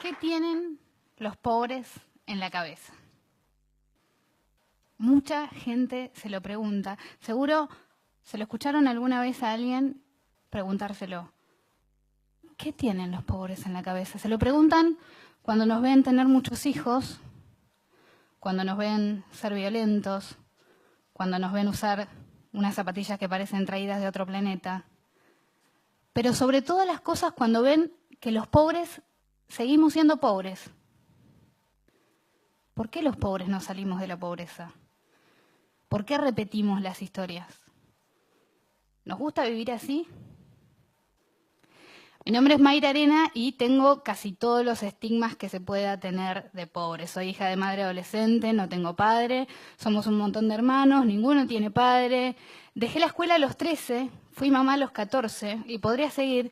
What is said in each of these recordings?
¿Qué tienen los pobres en la cabeza? Mucha gente se lo pregunta. Seguro se lo escucharon alguna vez a alguien preguntárselo. ¿Qué tienen los pobres en la cabeza? Se lo preguntan cuando nos ven tener muchos hijos, cuando nos ven ser violentos, cuando nos ven usar unas zapatillas que parecen traídas de otro planeta. Pero sobre todas las cosas cuando ven que los pobres seguimos siendo pobres. ¿Por qué los pobres no salimos de la pobreza? ¿Por qué repetimos las historias? ¿Nos gusta vivir así? Mi nombre es Mayra Arena y tengo casi todos los estigmas que se pueda tener de pobre. Soy hija de madre adolescente, no tengo padre, somos un montón de hermanos, ninguno tiene padre. Dejé la escuela a los 13, fui mamá a los 14 y podría seguir.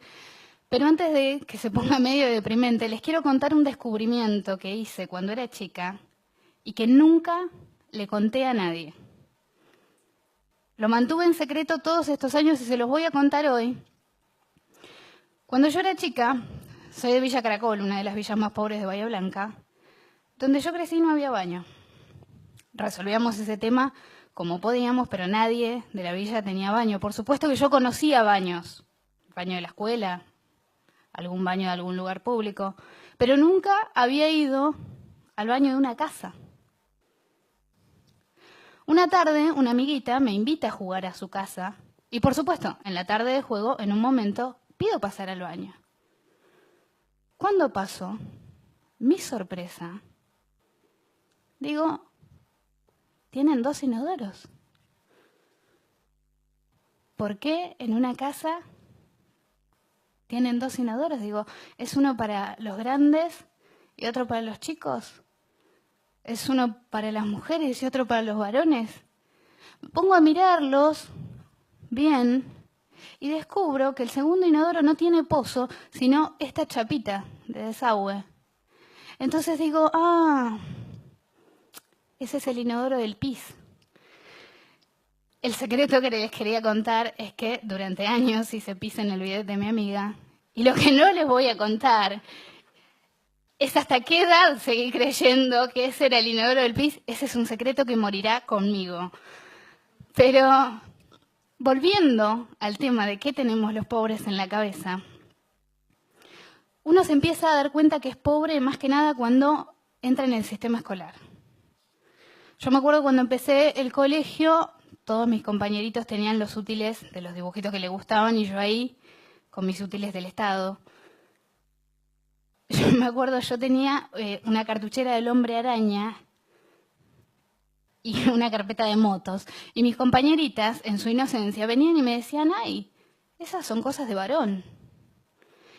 Pero antes de que se ponga medio deprimente, les quiero contar un descubrimiento que hice cuando era chica y que nunca le conté a nadie. Lo mantuve en secreto todos estos años y se los voy a contar hoy. Cuando yo era chica, soy de Villa Caracol, una de las villas más pobres de Bahía Blanca, donde yo crecí no había baño. Resolvíamos ese tema como podíamos, pero nadie de la villa tenía baño. Por supuesto que yo conocía baños, baño de la escuela, algún baño de algún lugar público, pero nunca había ido al baño de una casa. Una tarde, una amiguita me invita a jugar a su casa y, por supuesto, en la tarde de juego, en un momento, pido pasar al baño. ¿Cuándo pasó? Mi sorpresa. Digo, tienen 2 inodoros. ¿Por qué en una casa tienen 2 inodoros? Digo, ¿es uno para los grandes y otro para los chicos? ¿Es uno para las mujeres y otro para los varones? Me pongo a mirarlos bien y descubro que el segundo inodoro no tiene pozo, sino esta chapita de desagüe. Entonces digo, ese es el inodoro del pis. El secreto que les quería contar es que durante años hice pis en el bidet de mi amiga. Y lo que no les voy a contar es hasta qué edad seguí creyendo que ese era el inodoro del pis. Ese es un secreto que morirá conmigo. Pero volviendo al tema de qué tenemos los pobres en la cabeza, uno se empieza a dar cuenta que es pobre más que nada cuando entra en el sistema escolar. Yo me acuerdo cuando empecé el colegio, todos mis compañeritos tenían los útiles de los dibujitos que les gustaban y yo ahí con mis útiles del Estado. Yo me acuerdo, yo tenía una cartuchera del Hombre Araña y una carpeta de motos. Y mis compañeritas, en su inocencia, venían y me decían, ay, esas son cosas de varón.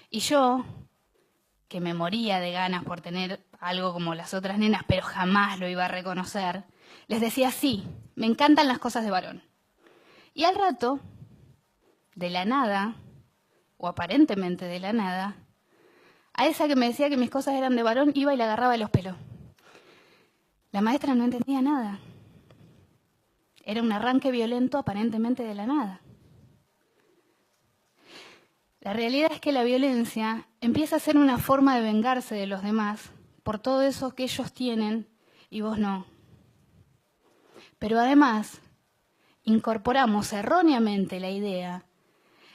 Y yo, que me moría de ganas por tener algo como las otras nenas, pero jamás lo iba a reconocer, les decía, sí, me encantan las cosas de varón. Y al rato, de la nada, o aparentemente de la nada, a esa que me decía que mis cosas eran de varón, iba y la agarraba de los pelos. La maestra no entendía nada. Era un arranque violento aparentemente de la nada. La realidad es que la violencia empieza a ser una forma de vengarse de los demás por todo eso que ellos tienen y vos no. Pero además, incorporamos erróneamente la idea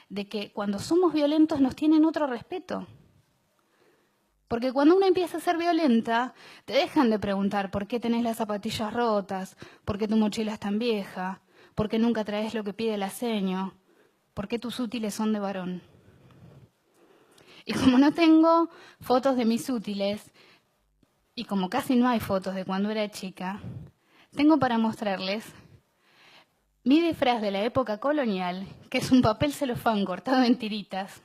de que cuando somos violentos nos tienen otro respeto. Porque cuando uno empieza a ser violenta, te dejan de preguntar por qué tenés las zapatillas rotas, por qué tu mochila es tan vieja, por qué nunca traes lo que pide el aceño, por qué tus útiles son de varón. Y como no tengo fotos de mis útiles, y como casi no hay fotos de cuando era chica, tengo para mostrarles mi disfraz de la época colonial, que es un papel celofán cortado en tiritas.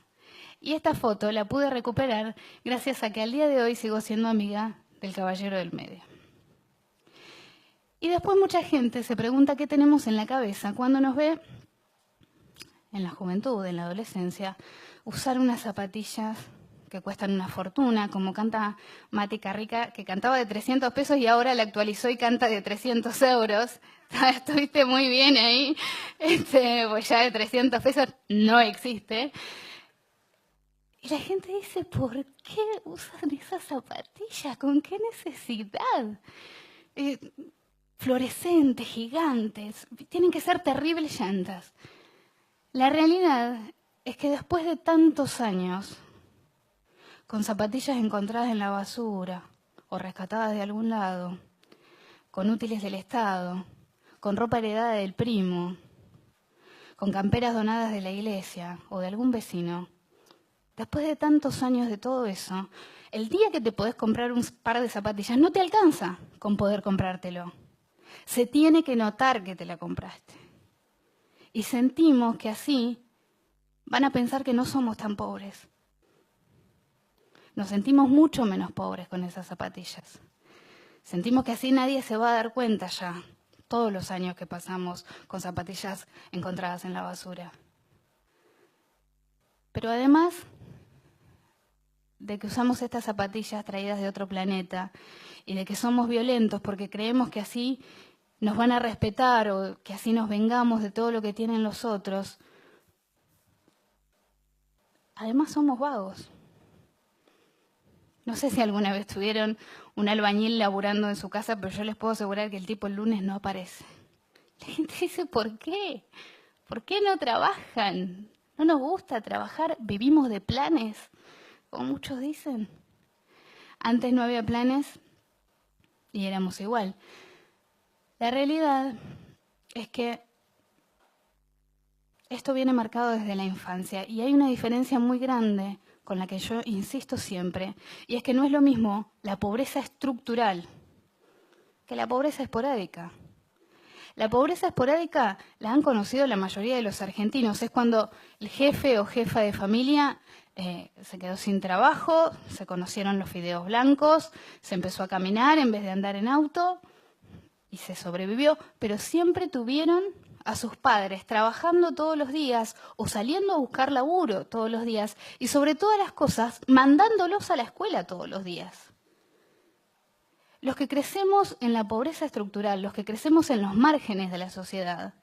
Y esta foto la pude recuperar gracias a que al día de hoy sigo siendo amiga del caballero del medio. Y después mucha gente se pregunta qué tenemos en la cabeza cuando nos ve, en la juventud, en la adolescencia, usar unas zapatillas que cuestan una fortuna, como canta Mati Carrica, que cantaba de 300 pesos y ahora la actualizó y canta de 300 euros. Estuviste muy bien ahí, pues ya de 300 pesos no existe. Y la gente dice, ¿por qué usan esas zapatillas? ¿Con qué necesidad? Fluorescentes, gigantes, tienen que ser terribles llantas. La realidad es que después de tantos años, con zapatillas encontradas en la basura o rescatadas de algún lado, con útiles del Estado, con ropa heredada del primo, con camperas donadas de la iglesia o de algún vecino, después de tantos años de todo eso, el día que te podés comprar un par de zapatillas no te alcanza con poder comprártelo. Se tiene que notar que te la compraste. Y sentimos que así van a pensar que no somos tan pobres. Nos sentimos mucho menos pobres con esas zapatillas. Sentimos que así nadie se va a dar cuenta ya, todos los años que pasamos con zapatillas encontradas en la basura. Pero además de que usamos estas zapatillas traídas de otro planeta y de que somos violentos porque creemos que así nos van a respetar o que así nos vengamos de todo lo que tienen los otros, además somos vagos. No sé si alguna vez tuvieron un albañil laburando en su casa, pero yo les puedo asegurar que el tipo el lunes no aparece. La gente dice, ¿por qué? ¿Por qué no trabajan? ¿No nos gusta trabajar? ¿Vivimos de planes? Como muchos dicen. Antes no había planes y éramos igual. La realidad es que esto viene marcado desde la infancia y hay una diferencia muy grande con la que yo insisto siempre, y es que no es lo mismo la pobreza estructural que la pobreza esporádica. La pobreza esporádica la han conocido la mayoría de los argentinos. Es cuando el jefe o jefa de familia se quedó sin trabajo, se conocieron los fideos blancos, se empezó a caminar en vez de andar en auto y se sobrevivió, pero siempre tuvieron a sus padres trabajando todos los días o saliendo a buscar laburo todos los días y sobre todas las cosas mandándolos a la escuela todos los días. Los que crecemos en la pobreza estructural, los que crecemos en los márgenes de la sociedad,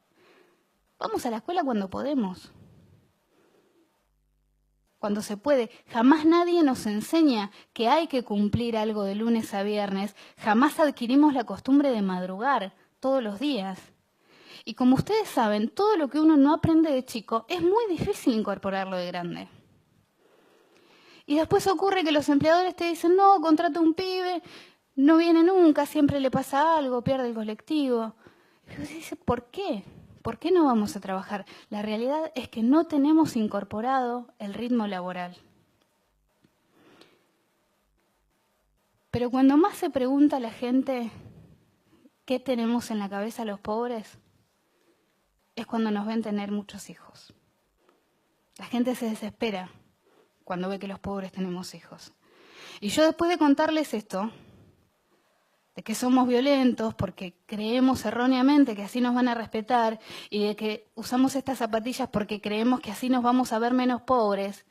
vamos a la escuela cuando podemos, cuando se puede. Jamás nadie nos enseña que hay que cumplir algo de lunes a viernes, jamás adquirimos la costumbre de madrugar todos los días. Y como ustedes saben, todo lo que uno no aprende de chico es muy difícil incorporarlo de grande. Y después ocurre que los empleadores te dicen, no, contrata un pibe, no viene nunca, siempre le pasa algo, pierde el colectivo. Y uno dice, ¿por qué? ¿Por qué no vamos a trabajar? La realidad es que no tenemos incorporado el ritmo laboral. Pero cuando más se pregunta a la gente qué tenemos en la cabeza los pobres, es cuando nos ven tener muchos hijos. La gente se desespera cuando ve que los pobres tenemos hijos. Y yo después de contarles esto, de que somos violentos porque creemos erróneamente que así nos van a respetar y de que usamos estas zapatillas porque creemos que así nos vamos a ver menos pobres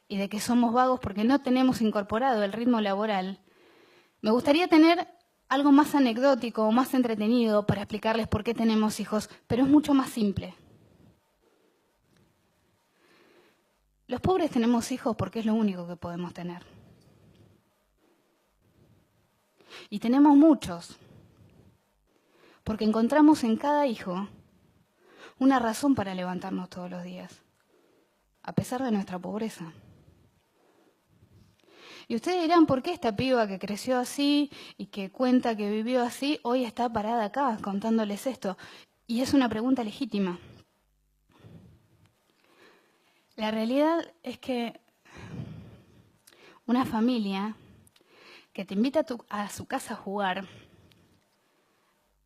y de que somos vagos porque no tenemos incorporado el ritmo laboral, me gustaría tener algo más anecdótico o más entretenido para explicarles por qué tenemos hijos, pero es mucho más simple. Los pobres tenemos hijos porque es lo único que podemos tener. Y tenemos muchos, porque encontramos en cada hijo una razón para levantarnos todos los días, a pesar de nuestra pobreza. Y ustedes dirán, ¿por qué esta piba que creció así y que cuenta que vivió así, hoy está parada acá contándoles esto? Y es una pregunta legítima. La realidad es que una familia que te invita a su casa a jugar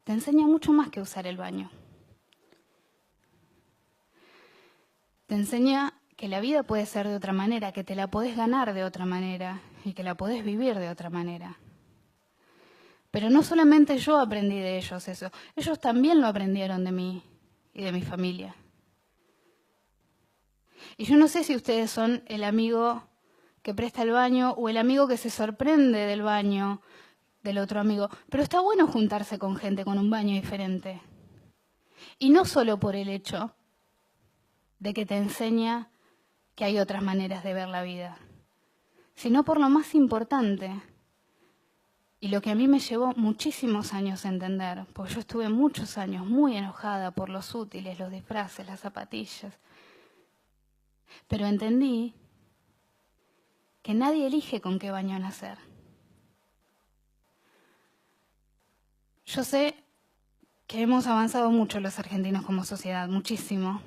te enseña mucho más que usar el baño. Te enseña que la vida puede ser de otra manera, que te la podés ganar de otra manera y que la podés vivir de otra manera. Pero no solamente yo aprendí de ellos eso, ellos también lo aprendieron de mí y de mi familia. Y yo no sé si ustedes son el amigo que presta el baño o el amigo que se sorprende del baño del otro amigo, pero está bueno juntarse con gente con un baño diferente. Y no solo por el hecho de que te enseña que hay otras maneras de ver la vida, sino por lo más importante, y lo que a mí me llevó muchísimos años a entender, porque yo estuve muchos años muy enojada por los útiles, los disfraces, las zapatillas, pero entendí que nadie elige con qué baño nacer. Yo sé que hemos avanzado mucho los argentinos como sociedad, muchísimo.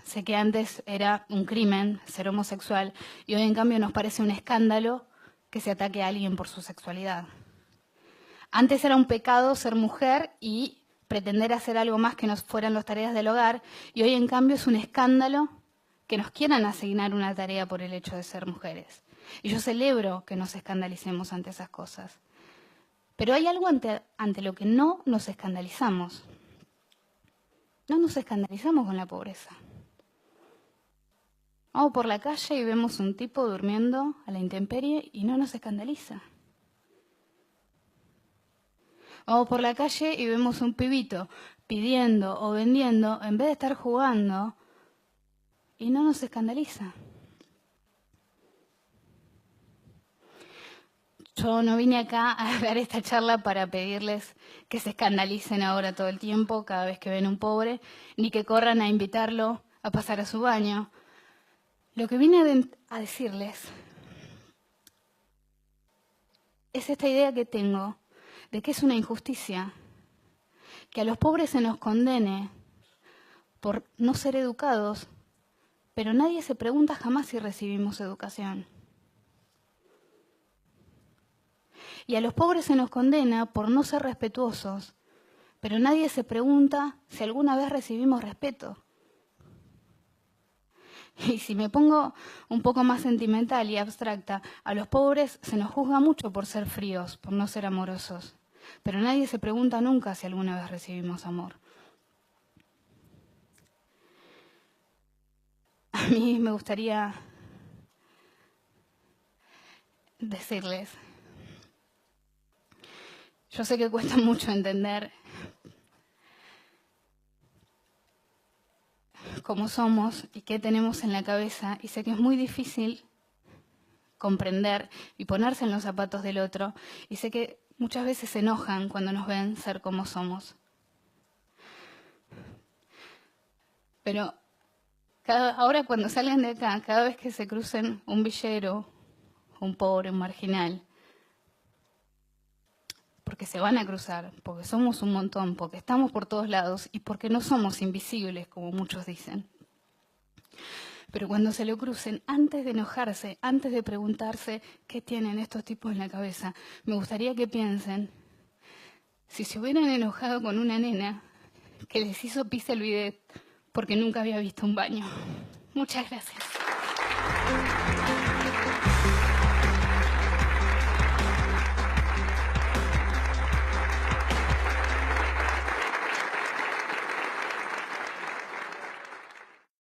Sé que antes era un crimen ser homosexual y hoy en cambio nos parece un escándalo que se ataque a alguien por su sexualidad. Antes era un pecado ser mujer y pretender hacer algo más que no fueran las tareas del hogar, y hoy en cambio es un escándalo que nos quieran asignar una tarea por el hecho de ser mujeres. Y yo celebro que nos escandalicemos ante esas cosas. Pero hay algo ante lo que no nos escandalizamos. No nos escandalizamos con la pobreza. Vamos por la calle y vemos un tipo durmiendo a la intemperie y no nos escandaliza. Vamos por la calle y vemos un pibito pidiendo o vendiendo en vez de estar jugando y no nos escandaliza. Yo no vine acá a dar esta charla para pedirles que se escandalicen ahora todo el tiempo cada vez que ven un pobre, ni que corran a invitarlo a pasar a su baño. Lo que vine a decirles es esta idea que tengo de que es una injusticia que a los pobres se nos condene por no ser educados, pero nadie se pregunta jamás si recibimos educación. Y a los pobres se nos condena por no ser respetuosos, pero nadie se pregunta si alguna vez recibimos respeto. Y si me pongo un poco más sentimental y abstracta, a los pobres se nos juzga mucho por ser fríos, por no ser amorosos, pero nadie se pregunta nunca si alguna vez recibimos amor. A mí me gustaría decirles, yo sé que cuesta mucho entender cómo somos y qué tenemos en la cabeza, y sé que es muy difícil comprender y ponerse en los zapatos del otro, y sé que muchas veces se enojan cuando nos ven ser como somos. Pero ahora cuando salgan de acá, cada vez que se crucen un villero, un pobre, un marginal, porque se van a cruzar, porque somos un montón, porque estamos por todos lados y porque no somos invisibles, como muchos dicen. Pero cuando se lo crucen, antes de enojarse, antes de preguntarse qué tienen estos tipos en la cabeza, me gustaría que piensen, si se hubieran enojado con una nena que les hizo pis el bidet porque nunca había visto un baño. Muchas gracias.